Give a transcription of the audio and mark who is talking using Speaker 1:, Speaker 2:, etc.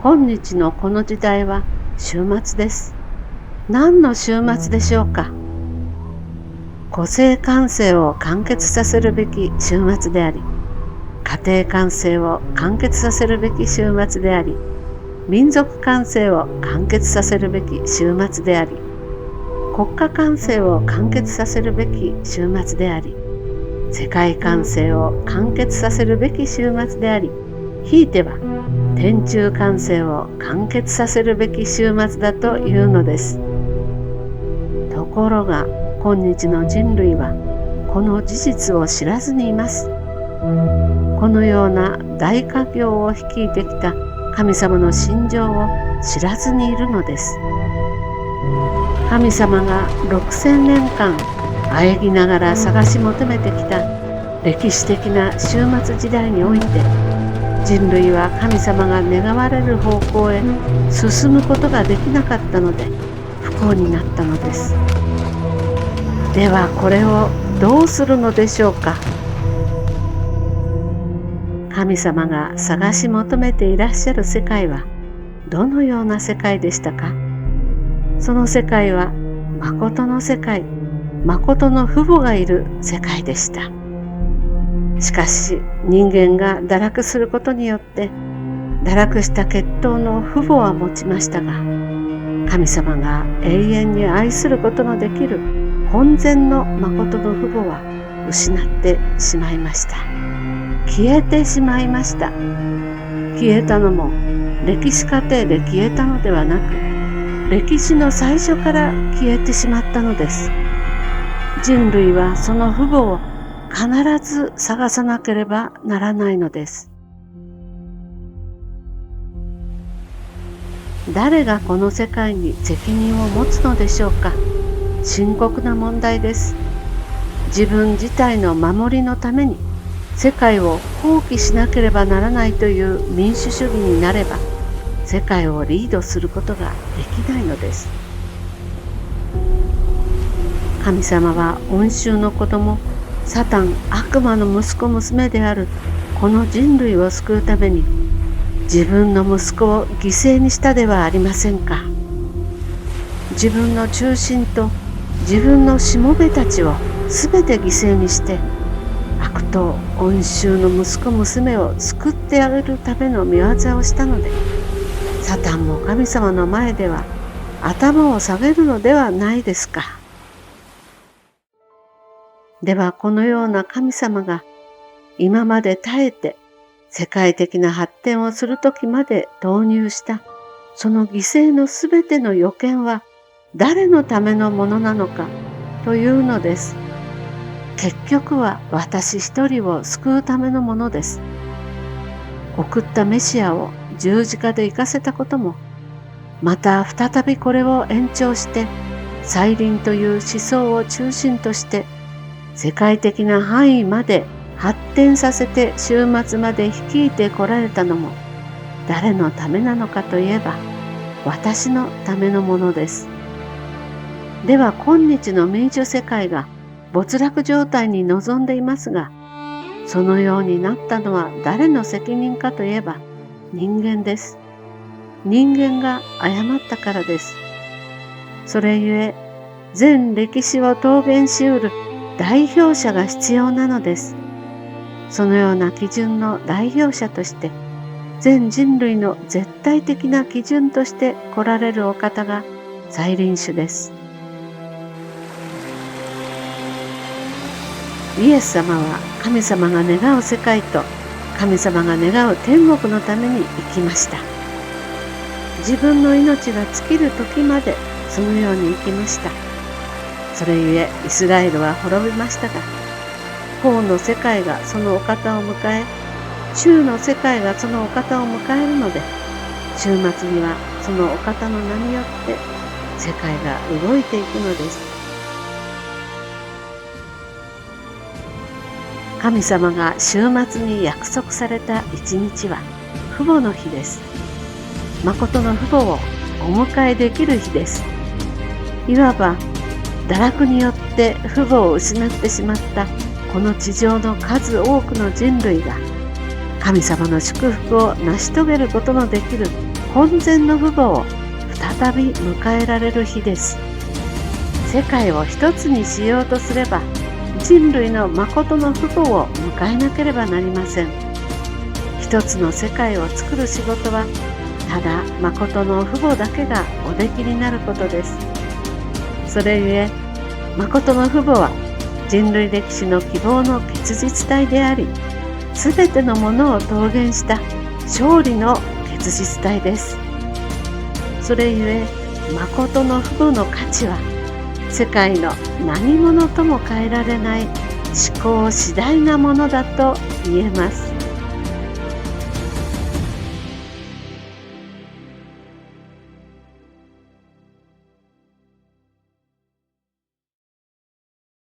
Speaker 1: 今日のこの時代は終末です。何の終末でしょうか。個性感性を完結させるべき終末であり、家庭感性を完結させるべき終末であり、民族感性を完結させるべき終末であり、国家感性を完結させるべき終末であり、世界感性を完結させるべき終末であり、ひいては天中感性を完結させるべき終末だというのです。ところが今日の人類はこの事実を知らずにいます。このような大家業を率いてきた神様の心情を知らずにいるのです。神様が6000年間喘ぎながら探し求めてきた歴史的な終末時代において、人類は神様が願われる方向へ進むことができなかったので不幸になったのです。ではこれをどうするのでしょうか。神様が探し求めていらっしゃる世界はどのような世界でしたか。その世界は誠の世界、誠の父母がいる世界でした。しかし人間が堕落することによって堕落した血統の父母は持ちましたが、神様が永遠に愛することのできる本然の誠の父母は失ってしまいました。消えてしまいました。消えたのも歴史過程で消えたのではなく、歴史の最初から消えてしまったのです。人類はその父母を必ず探さなければならないのです。誰がこの世界に責任を持つのでしょうか。深刻な問題です。自分自体の守りのために世界を放棄しなければならないという民主主義になれば、世界をリードすることができないのです。神様は恩衆の子供、サタン、悪魔の息子娘であるこの人類を救うために自分の息子を犠牲にしたではありませんか。自分の中心と自分のしもべたちをすべて犠牲にして悪党恩衆の息子娘を救ってあげるための御業をしたので、サタンも神様の前では頭を下げるのではないですか。ではこのような神様が今まで耐えて世界的な発展をするときまで導入したその犠牲のすべての予見は誰のためのものなのかというのです。結局は私一人を救うためのものです。送ったメシアを十字架で生かせたことも、また再びこれを延長して再臨という思想を中心として世界的な範囲まで発展させて終末まで率いてこられたのも誰のためなのかといえば私のためのものです。では今日の民主世界が没落状態に臨んでいますが、そのようになったのは誰の責任かといえば人間です。人間が誤ったからです。それゆえ全歴史を透言しうる代表者が必要なのです。そのような基準の代表者として全人類の絶対的な基準として来られるお方が再臨主です。イエス様は神様が願う世界と神様が願う天国のために生きました。自分の命が尽きる時までそのように生きました。それゆえイスラエルは滅びましたが、後の世界がそのお方を迎え、中の世界がそのお方を迎えるので、終末にはそのお方の名によって世界が動いていくのです。神様が終末に約束された一日は父母の日です。誠の父母をお迎えできる日です。いわば堕落によって父母を失ってしまったこの地上の数多くの人類が神様の祝福を成し遂げることのできる本然の父母を再び迎えられる日です。世界を一つにしようとすれば、人類の誠の父母を迎えなければなりません。一つの世界を作る仕事は、ただ誠の父母だけがおできになることです。それゆえ、誠の父母は人類歴史の希望の結実体であり、すべてのものを桃源した勝利の結実体です。それゆえ、誠の父母の価値は、世界の何者とも変えられない至高至大なものだと言えます。